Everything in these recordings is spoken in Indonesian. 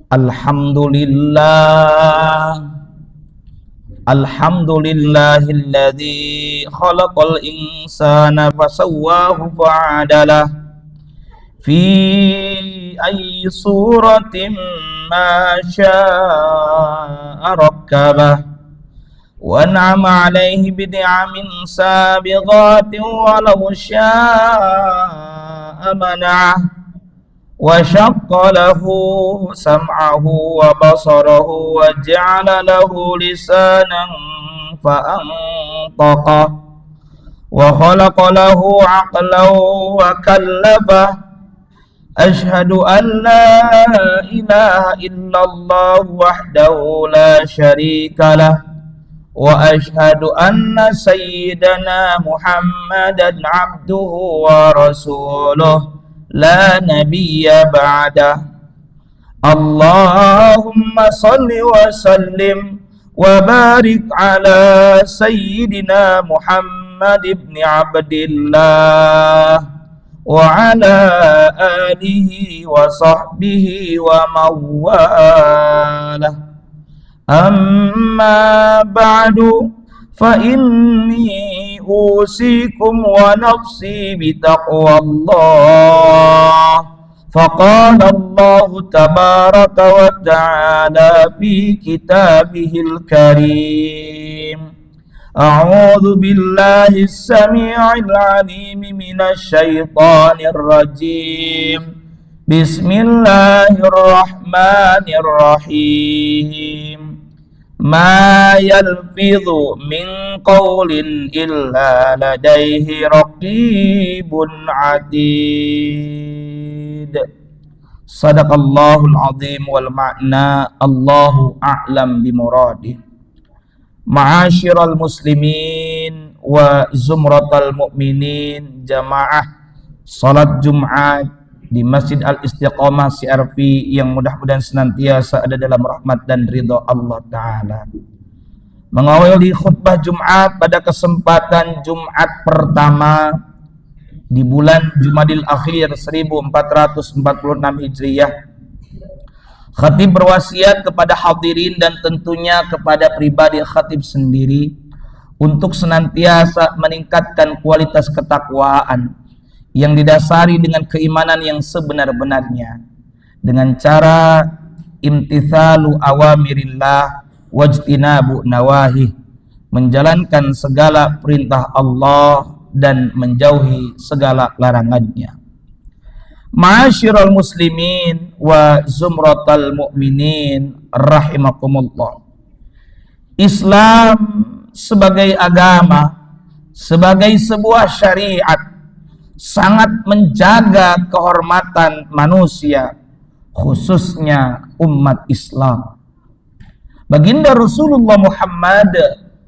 Alhamdulillahilladzi khalaqal insana fasawwahu fa'adalah fi ayyi suratin ma syaa rakkabah wa an'ama 'alaihi bi ni'amin sabighatin walau syaa'a mana'ah wa syaqqa lahu sam'ahu wa basarahu wa ja'ala lahu lisanan fa'antaqa wa khalaqa lahu 'aqlan wa kallafah. Ashhadu an la ilaha illallah wahdahu la syarika lah wa ashhadu anna sayyidana Muhammadan 'abduhu wa rasuluh la nabiyya ba'dah. Allahumma salli wa sallim wa barik ala sayyidina Muhammad ibn Abdillah wa ala alihi wa sahbihi wa mawalah. Amma ba'du fa inni usikum wa nafsi bitaqwallah. Faqala Allah tabaraka wa ta'ala fi kitabihil karim. A'udzu billahi as-sami'il 'alim minasy syaithanir rajim. Bismillahirrahmanirrahim. Ma yalfidhu min qawlin illa ladaihi raqibun atid. Sadaqallahul azim wal ma'na. Allahu a'lam bimuradih. Ma'asyiral muslimin wa zumratal mu'minin, jamaah salat Jumat di Masjid Al-Istiqamah CRV yang mudah-mudahan senantiasa ada dalam rahmat dan ridha Allah Ta'ala. Mengawali khutbah Jumat pada kesempatan Jumat pertama di bulan Jumadil Akhir 1446 Hijriah, khatib berwasiat kepada hadirin dan tentunya kepada pribadi khatib sendiri untuk senantiasa meningkatkan kualitas ketakwaan yang didasari dengan keimanan yang sebenar-benarnya dengan cara imtithalu awamirillah wajtinabu nawahi, menjalankan segala perintah Allah dan menjauhi segala larangannya. Ma'asyiral muslimin wa zumratal mu'minin rahimakumullah. Islam sebagai agama, sebagai sebuah syariat, sangat menjaga kehormatan manusia, khususnya umat Islam. Baginda Rasulullah Muhammad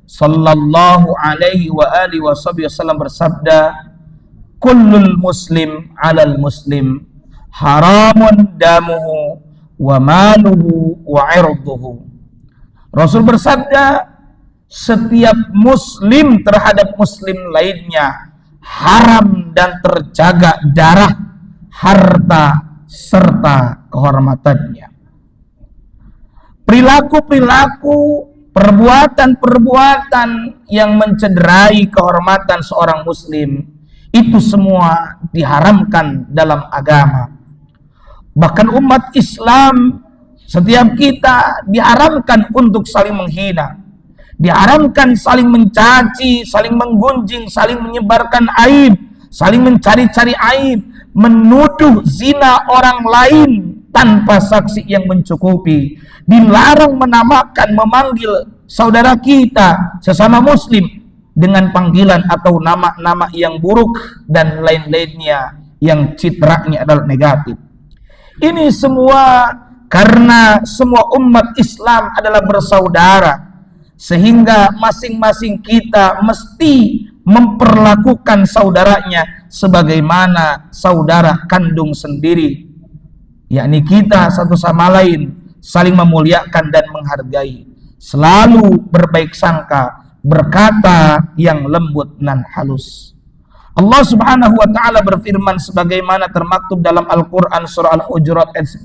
sallallahu alaihi wa alihi wasallam bersabda, kullul muslim alal muslim haramun damuhu wa maluhu wa irduhu. Rasul bersabda, setiap muslim terhadap muslim lainnya haram dan terjaga darah, harta, serta kehormatannya. Perilaku-perilaku, perbuatan-perbuatan yang mencederai kehormatan seorang muslim, itu semua diharamkan dalam agama. Bahkan umat Islam, setiap kita diharamkan untuk saling menghina, diharamkan saling mencaci, saling menggunjing, saling menyebarkan aib, saling mencari-cari aib, menuduh zina orang lain tanpa saksi yang mencukupi. Dilarang menamakan, memanggil saudara kita sesama muslim dengan panggilan atau nama-nama yang buruk dan lain-lainnya yang citranya adalah negatif. Ini semua karena semua umat Islam adalah bersaudara, sehingga masing-masing kita mesti memperlakukan saudaranya sebagaimana saudara kandung sendiri, yakni kita satu sama lain saling memuliakan dan menghargai, selalu berbaik sangka, berkata yang lembut dan halus. Allah Subhanahu wa taala berfirman sebagaimana termaktub dalam Al-Qur'an surah Al-Hujurat ayat 10.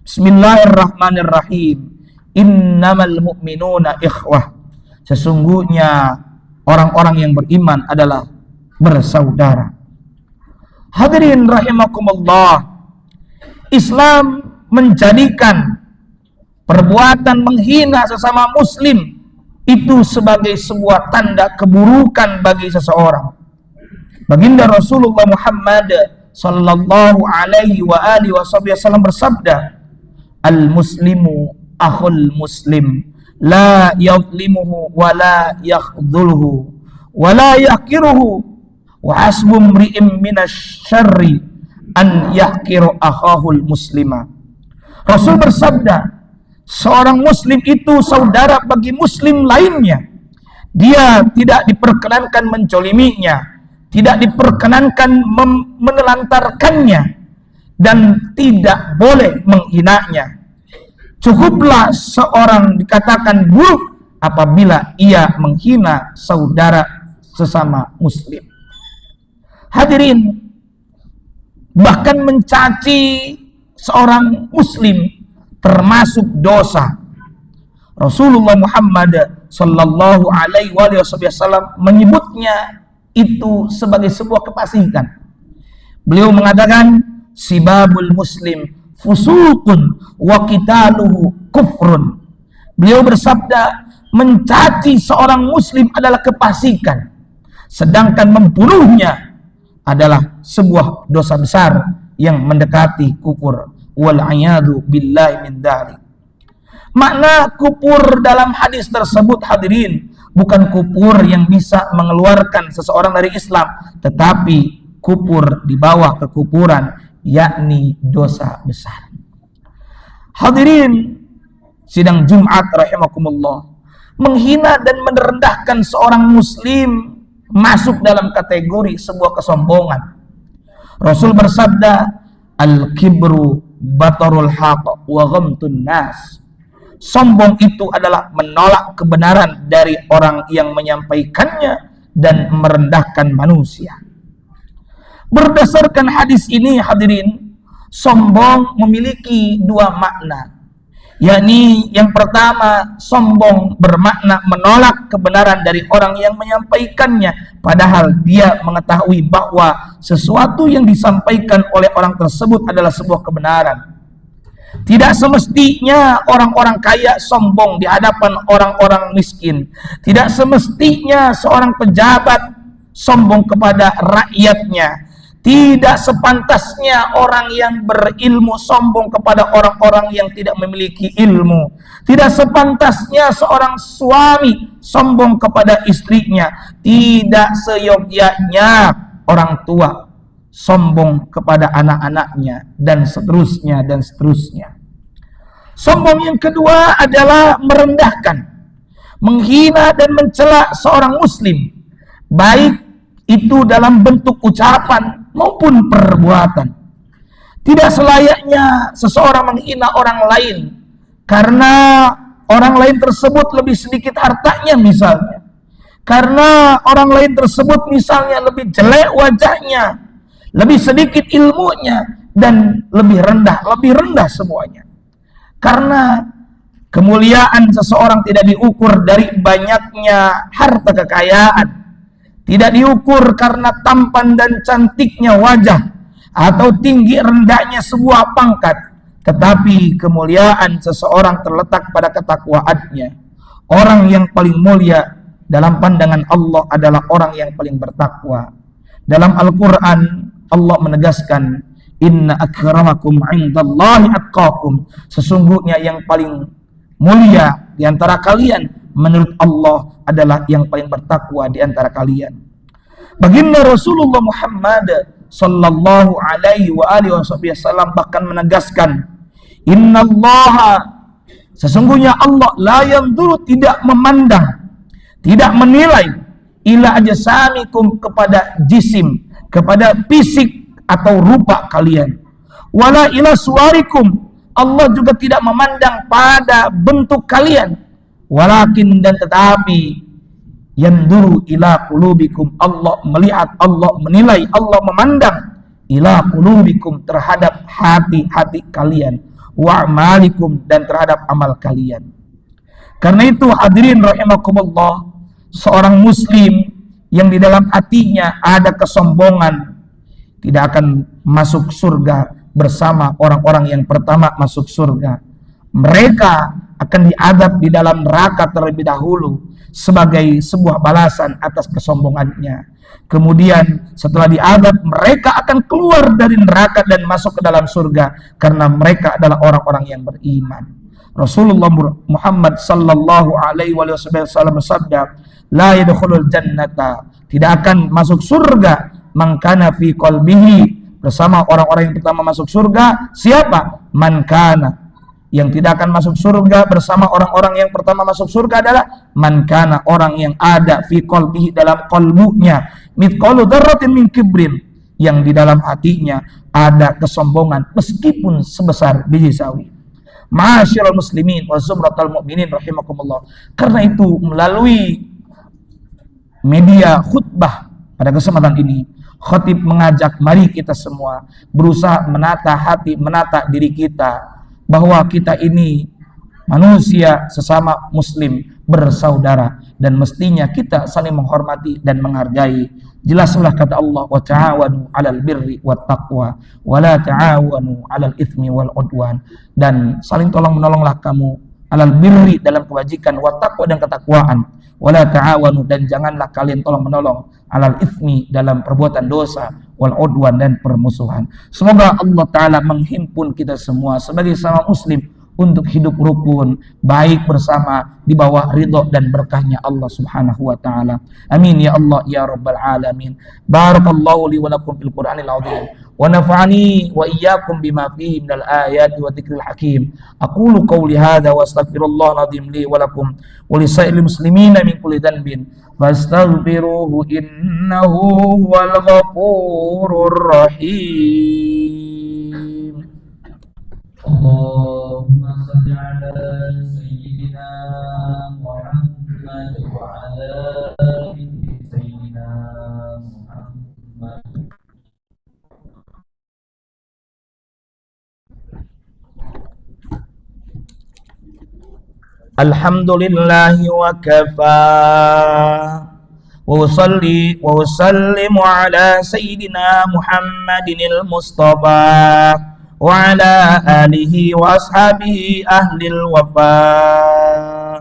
Bismillahirrahmanirrahim. Innamal mu'minuna ikhwah. Sesungguhnya orang-orang yang beriman adalah bersaudara. Hadirin rahimakumullah, Islam menjadikan perbuatan menghina sesama muslim itu sebagai sebuah tanda keburukan bagi seseorang. Baginda Rasulullah Muhammad sallallahu alaihi wa alihi wasallam bersabda, "Al-muslimu akhul muslim, la yadlimuhu wa la yakhdhulhu wa la yahqiruhu, wa hasbu mri'in minasyarri an yahqiru akhahul muslima." Rasul bersabda, seorang muslim itu saudara bagi muslim lainnya. Dia tidak diperkenankan mencoliminya, tidak diperkenankan menelantarkannya, dan tidak boleh menghinanya. Cukuplah seorang dikatakan buruk apabila ia menghina saudara sesama muslim. Hadirin, bahkan mencaci seorang muslim termasuk dosa. Rasulullah Muhammad sallallahu alaihi wasallam menyebutnya itu sebagai sebuah kefasikan. Beliau mengatakan, sibabul muslim fusuqun wa qitaluhu kufrun. Beliau bersabda, mencaci seorang muslim adalah kefasikan, sedangkan membunuhnya adalah sebuah dosa besar yang mendekati kufur. Wal a'yadu billahi min dzalik. Makna kufur dalam hadis tersebut, hadirin, bukan kufur yang bisa mengeluarkan seseorang dari Islam, tetapi kufur di bawah kekufuran, yakni dosa besar. Hadirin sidang Jumat rahimakumullah, menghina dan merendahkan seorang muslim masuk dalam kategori sebuah kesombongan. Rasul bersabda, al-kibru batarul haq wa ghamtun nas. Sombong itu adalah menolak kebenaran dari orang yang menyampaikannya dan merendahkan manusia. Berdasarkan hadis ini, hadirin, sombong memiliki dua makna. Yakni yang pertama, sombong bermakna menolak kebenaran dari orang yang menyampaikannya, padahal dia mengetahui bahwa sesuatu yang disampaikan oleh orang tersebut adalah sebuah kebenaran. Tidak semestinya orang-orang kaya sombong di hadapan orang-orang miskin. Tidak semestinya seorang pejabat sombong kepada rakyatnya. Tidak sepantasnya orang yang berilmu sombong kepada orang-orang yang tidak memiliki ilmu. Tidak sepantasnya seorang suami sombong kepada istrinya. Tidak seyogyanya orang tua sombong kepada anak-anaknya, dan seterusnya dan seterusnya. Sombong yang kedua adalah merendahkan, menghina dan mencela seorang muslim, baik itu dalam bentuk ucapan maupun perbuatan. Tidak selayaknya seseorang menghina orang lain karena orang lain tersebut lebih sedikit hartanya misalnya, karena orang lain tersebut misalnya lebih jelek wajahnya, lebih sedikit ilmunya, dan lebih rendah semuanya. Karena kemuliaan seseorang tidak diukur dari banyaknya harta kekayaan, tidak diukur karena tampan dan cantiknya wajah atau tinggi rendahnya sebuah pangkat, tetapi kemuliaan seseorang terletak pada ketakwaannya. Orang yang paling mulia dalam pandangan Allah adalah orang yang paling bertakwa. Dalam Al-Quran Allah menegaskan, inna akramakum indallahi atqakum. Sesungguhnya yang paling mulia di antara kalian menurut Allah adalah yang paling bertakwa di antara kalian. Baginda Rasulullah Muhammad sallallahu alaihi wa alihi wasallam bahkan menegaskan, innallaha, sesungguhnya Allah la yanzuru, tidak memandang, tidak menilai, ila ajsamikum, kepada jisim, kepada fisik atau rupa kalian, wala ila suwarikum, Allah juga tidak memandang pada bentuk kalian, walakin, dan tetapi, yanduru ila qulubikum, Allah melihat, Allah menilai, Allah memandang ila qulubikum, terhadap hati-hati kalian, wa a'malikum, dan terhadap amal kalian. Karena itu hadirin rahimakumullah, seorang muslim yang di dalam hatinya ada kesombongan tidak akan masuk surga bersama orang-orang yang pertama masuk surga. Mereka akan diadab di dalam neraka terlebih dahulu sebagai sebuah balasan atas kesombongannya. Kemudian setelah diadab, mereka akan keluar dari neraka dan masuk ke dalam surga karena mereka adalah orang-orang yang beriman. Rasulullah Muhammad sallallahu alaihi wasallam bersabda, la yadkhulul jannata, tidak akan masuk surga man kana fi qalbihi, bersama orang-orang yang pertama masuk surga. Siapa? Man kana. Yang tidak akan masuk surga bersama orang-orang yang pertama masuk surga adalah man kana, orang yang ada fi qalbihi, dalam qalbunya, mithqalu dzarratin min kibrin, yang di dalam hatinya ada kesombongan meskipun sebesar biji sawi. Ma'asyiral muslimin wa zumratal mu'minin rahimakumullah. Karena itu melalui media khutbah pada kesempatan ini, khatib mengajak mari kita semua berusaha menata hati, menata diri kita, bahwa kita ini manusia sesama muslim bersaudara dan mestinya kita saling menghormati dan menghargai. Jelaslah kata Allah, wa ta'awanu 'alal birri wat taqwa wa la ta'awanu 'alal itsmi wal 'udwan, dan saling tolong-menolonglah kamu 'alal birri, dalam kebajikan, wat taqwa, dan ketakwaan, wala ta'awanu, dan janganlah kalian tolong-menolong 'alal itsmi, dalam perbuatan dosa, wal 'udwan, dan permusuhan. Semoga Allah Ta'ala menghimpun kita semua sebagai sama muslim untuk hidup rukun, baik bersama di bawah ridho dan berkahnya Allah Subhanahu wa Ta'ala. Amin ya Allah ya Rabbal Alamin. Barakallahu li wa lakum fil Qur'anil azim wa nafa'ani wa iyyakum bima fihi minal ayati wa dzikril hakim. Aqulu qawli hadza wa astaghfirullahal azim li wa lakum wa lisairil muslimina min kulli dhanbin fastaghfiruhu innahu huwal ghafurur rahim. Allahumma salli ala sayyidina Muhammad wa ala ali sayyidina Muhammad. Alhamdulillahi wa kafa wa usalli wa usallimu ala sayyidina Muhammadinil Mustafa wa ala alihi wa ashabihi ahlil wafa.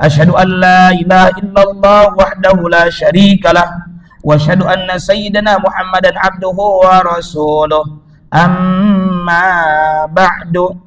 Asyhadu an la ilaha illallah wahdahu la syarika lah wa asyhadu anna sayyidina Muhammadan abduhu wa rasuluh. Amma ba'du,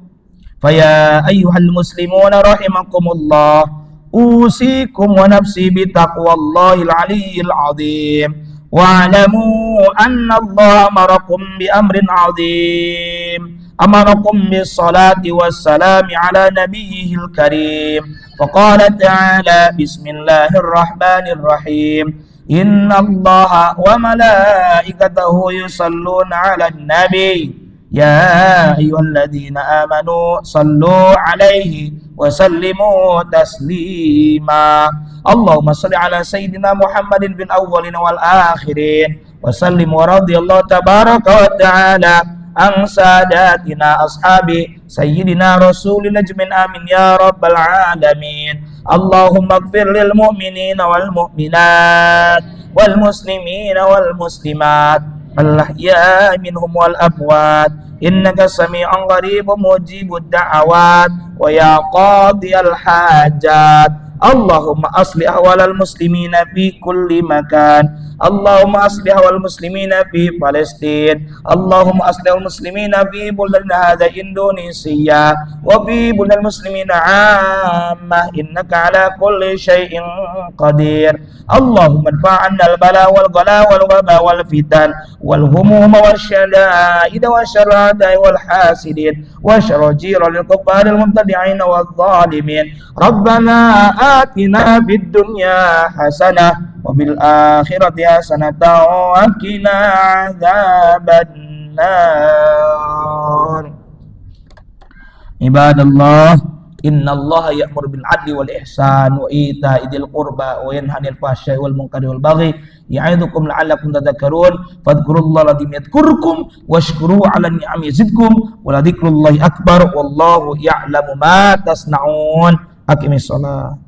faya ayyuhal muslimuna rahimakumullah, usikum wa nafsi bitaqwallahil aliyyil azim. Wa'lamu anna Allah amarakum bi amrin azim, amarakum bis salati was salami ala nabiyyihil karim. Faqala ta'ala, bismillahirrahmanirrahim, inna Allaha wa malaikatahu yusalluna 'alan nabi, ya ayyuhalladzina amanu sallu 'alaihi wa sallimu taslima. Allahumma salli ala sayyidina Muhammadin fil awwalin wal akhirin wa sallim wa radiyallahu tabaraka wa ta'ala an sadatina ashabi sayyidina rasulil ajmin, amin ya rabbal alamin. Allahumma ighfir lil mu'minina wal mu'minat wal muslimina wal muslimat al-ahya'i minhum wal amwat, innaka sami'un qaribun mujibud da'awat wa ya qadiyal hajat. Allahumma aslih ahwalal muslimina fi kulli makan. Allahumma aslih ahwalal muslimina fi Palestin. Allahumma aslih ahwalal muslimina fi buldana hadha Indonesia wa fi buldal muslimina ammah, innaka ala kulli syai'in qadir. Allahumma adfa'anna al-bala wal ghala wal waba wal fitan wal humuma wal syada'id wa syara'adai wal hasidin wa syarajiril kufaril mubtadi'in wal zalimin. Rabbana atina fid dunya hasanah wa bil akhirati hasanatan wa qina adzabannar. Ibadallah, Innallaha ya'muru bil 'adli wal ihsan wa ita'i dzil qurba wa yanha 'anil fahsya'i wal munkari wal baghi ya'idukum la'allakum tadhakkarun fadhkurullaha alazim yadhkurkum washkuru 'ala ni'ami yazidkum wa la dzikrullahi akbar wallahu ya'lamu ma tasna'un. Aqimis shalah.